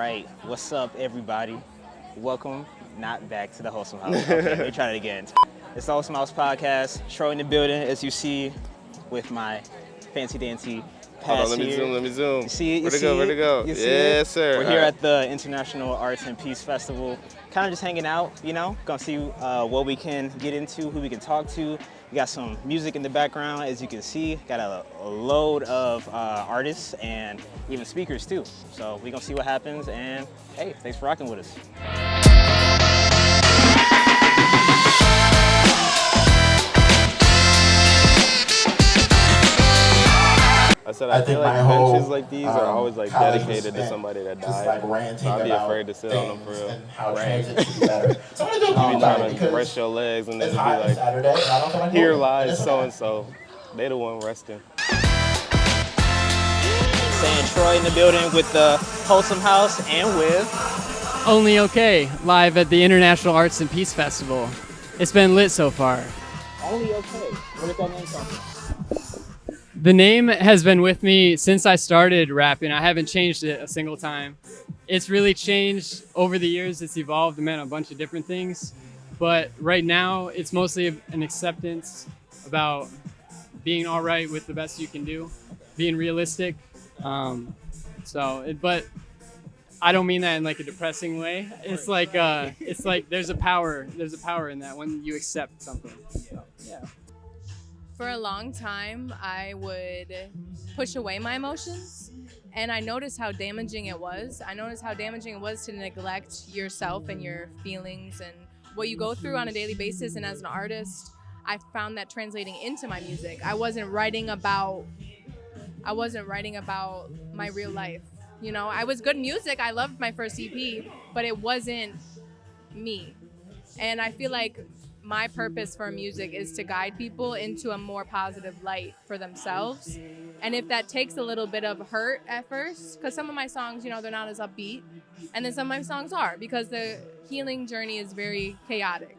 right, what's up, everybody? Welcome, not back to the Wholesome House. Okay, let me try that again. It's the Wholesome House podcast. Troy in the building, as you see, with my fancy dancy pass Hold on, let me zoom. You see it? Where'd it go? Yes, sir. We're here at the International Arts and Peace Festival, kind of just hanging out, gonna see what we can get into, who we can talk to. We got some music in the background, as you can see. Got a load of artists and even speakers too. So we're gonna see what happens, and hey, thanks for rocking with us. I feel like conventions like these are always like dedicated to somebody that died. So I'd be afraid to sit on them for real. Right. You be trying to rest your legs and then just be like, here lies so-and-so. They the one resting. Saying Troy in the building with the Wholesome House and with Only Okay, live at the International Arts and Peace Festival. It's been lit so far. Only Okay. Where did that name come from? The name has been with me since I started rapping. I haven't changed it a single time. It's really changed over the years. It's evolved and meant a bunch of different things. But right now, it's mostly an acceptance about being all right with the best you can do, being realistic. But I don't mean that in like a depressing way. It's like there's a power in that when you accept something. So, yeah. For a long time, I would push away my emotions, and I noticed how damaging it was. I noticed how damaging it was to neglect yourself and your feelings and what you go through on a daily basis. And as an artist, I found that translating into my music. I wasn't writing about my real life. I was good music. I loved my first EP, but it wasn't me. And I feel like my purpose for music is to guide people into a more positive light for themselves. And if that takes a little bit of hurt at first, because some of my songs, they're not as upbeat, and then some of my songs are, because the healing journey is very chaotic.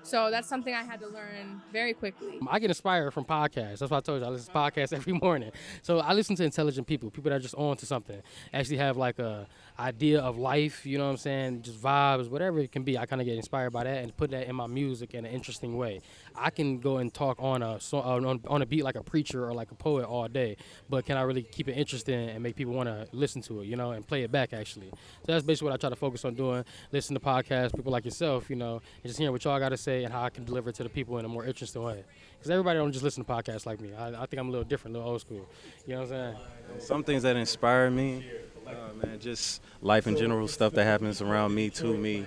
So that's something I had to learn very quickly. I get inspired from podcasts. That's why I told you I listen to podcasts every morning. So I listen to intelligent people that are just on to something, actually have like a idea of life, you know what I'm saying, just vibes, whatever it can be. I kind of get inspired by that and put that in my music in an interesting way. I can go and talk on a song, on a beat like a preacher or like a poet all day, but can I really keep it interesting and make people want to listen to it, and play it back actually. So that's basically what I try to focus on doing, listen to podcasts, people like yourself, and just hearing what y'all got to say and how I can deliver it to the people in a more interesting way. Because everybody don't just listen to podcasts like me. I think I'm a little different, a little old school. You know what I'm saying? Some things that inspire me, man, just life in general, stuff that happens around me, to me.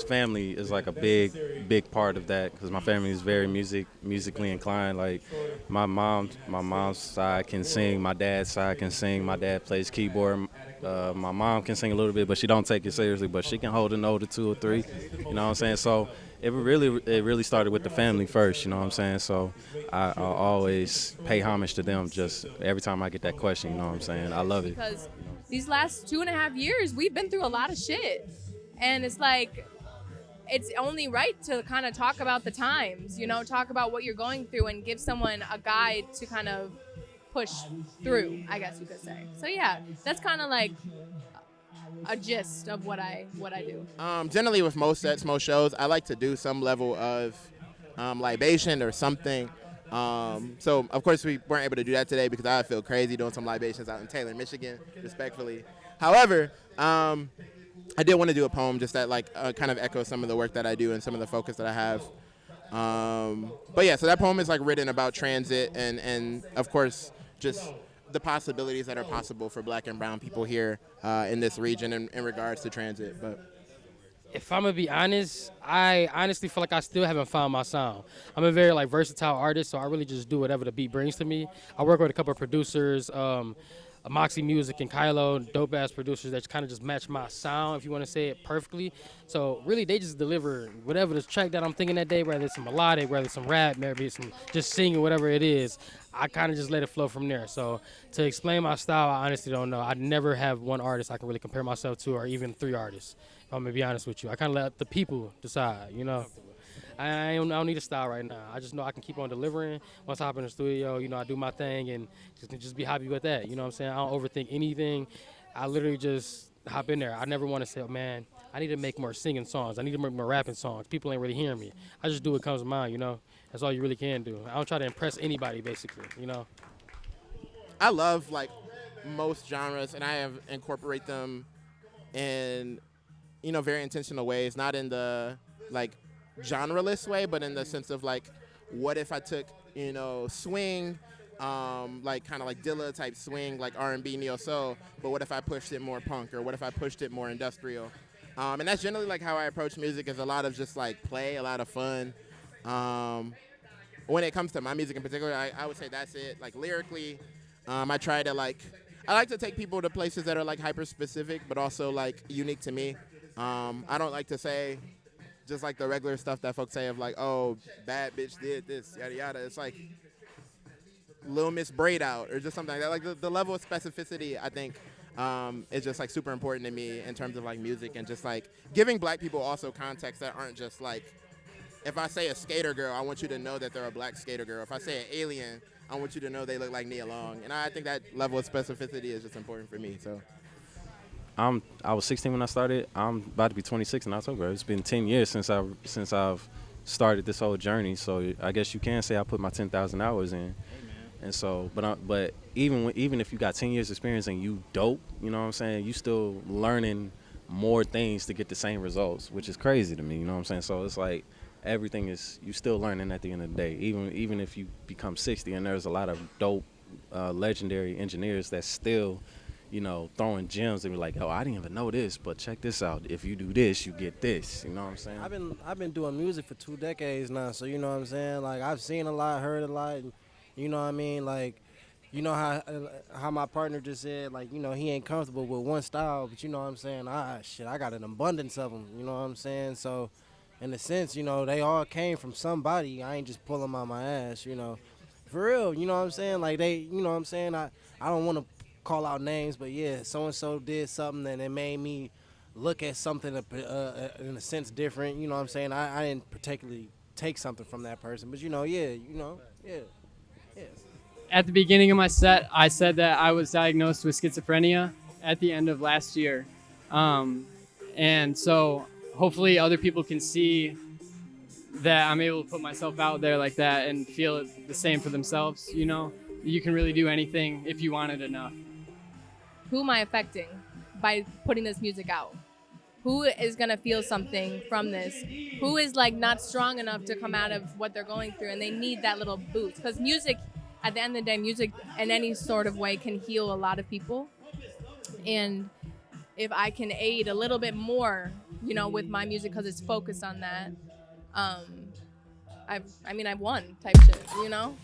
Family is like a big part of that, because my family is very musically inclined. Like my mom's side can sing, my dad's side can sing. My dad plays keyboard. My mom can sing a little bit, but she don't take it seriously. But she can hold a note or two or three. You know what I'm saying? So it really started with the family first. You know what I'm saying? So I always pay homage to them. Just every time I get that question, you know what I'm saying? I love it. Because these last 2.5 years, we've been through a lot of shit, and it's like, it's only right to kind of talk about the times. Talk about what you're going through and give someone a guide to kind of push through, I guess you could say. So yeah, that's kind of like a gist of what I do. Generally with most sets, most shows, I like to do some level of libation or something. So of course we weren't able to do that today because I feel crazy doing some libations out in Taylor, Michigan, respectfully. However, I did want to do a poem just that kind of echoes some of the work that I do and some of the focus that I have. But yeah, so that poem is written about transit and of course just the possibilities that are possible for Black and brown people here in this region in regards to transit. But if I'm gonna be honest, I honestly feel like I still haven't found my sound. I'm a very versatile artist, so I really just do whatever the beat brings to me. I work with a couple of producers, Moxie Music and Kylo, dope ass producers that kind of just match my sound, if you want to say it perfectly. So really, they just deliver whatever the track that I'm thinking that day, whether it's some melodic, whether it's some rap, maybe it's some just singing, whatever it is. I kind of just let it flow from there. So to explain my style, I honestly don't know. I never have one artist I can really compare myself to, or even 3 artists. If I'm gonna be honest with you, I kind of let the people decide. I don't need a style right now. I just know I can keep on delivering. Once I hop in the studio, I do my thing and just be happy with that. You know what I'm saying? I don't overthink anything. I literally just hop in there. I never want to say, oh, man, I need to make more singing songs. I need to make more rapping songs. People ain't really hearing me. I just do what comes to mind, you know. That's all you really can do. I don't try to impress anybody, basically, you know. I love like most genres, and I have incorporate them in, you know, very intentional ways. Not in the like genreless way, but in the sense of like, what if I took, you know, swing, like kind of like Dilla type swing, like R&B, neo soul, but what if I pushed it more punk, or what if I pushed it more industrial? And that's generally like how I approach music, is a lot of just like play, a lot of fun. When it comes to my music in particular, I would say that's it. Like lyrically, I try to like, I like to take people to places that are like hyper specific, but also like unique to me. I don't like to say just like the regular stuff that folks say of like, oh, bad bitch did this, yada yada. It's like Lil Miss Braid out, or just something like that. Like the level of specificity, I think, is just like super important to me in terms of like music, and just like giving black people also context that aren't just like, if I say a skater girl, I want you to know that they're a black skater girl. If I say an alien, I want you to know they look like Nia Long. And I think that level of specificity is just important for me. So I was 16 when I started. I'm about to be 26 in October. It's been 10 years since I've started this whole journey. So I guess you can say I put my 10,000 hours in. And so, but even if you got 10 years experience and you dope, you know what I'm saying, you still learning more things to get the same results, which is crazy to me. You know what I'm saying? So it's like, everything is, you still learning at the end of the day, even if you become 60. And there's a lot of dope legendary engineers that still, you know, throwing gems and be like, oh, I didn't even know this, but check this out, if you do this you get this, you know what I'm saying? I've been doing music for 2 decades now, so you know what I'm saying, like I've seen a lot, heard a lot, and you know what I mean, like, you know how my partner just said, like, you know, he ain't comfortable with one style, but you know what I'm saying, I got an abundance of them, you know what I'm saying? So in a sense, you know, they all came from somebody. I ain't just pulling them out my ass, you know. For real, you know what I'm saying? Like, they, you know what I'm saying? I don't want to call out names, but yeah, so-and-so did something and it made me look at something in a sense different, you know what I'm saying? I didn't particularly take something from that person, but, yeah. At the beginning of my set, I said that I was diagnosed with schizophrenia at the end of last year. And so hopefully other people can see that I'm able to put myself out there like that and feel it the same for themselves, you know? You can really do anything if you want it enough. Who am I affecting by putting this music out? Who is going to feel something from this? Who is like not strong enough to come out of what they're going through, and they need that little boost? Because music, at the end of the day, music in any sort of way can heal a lot of people. And if I can aid a little bit more, you know, with my music, because it's focused on that, I've won type shit, you know?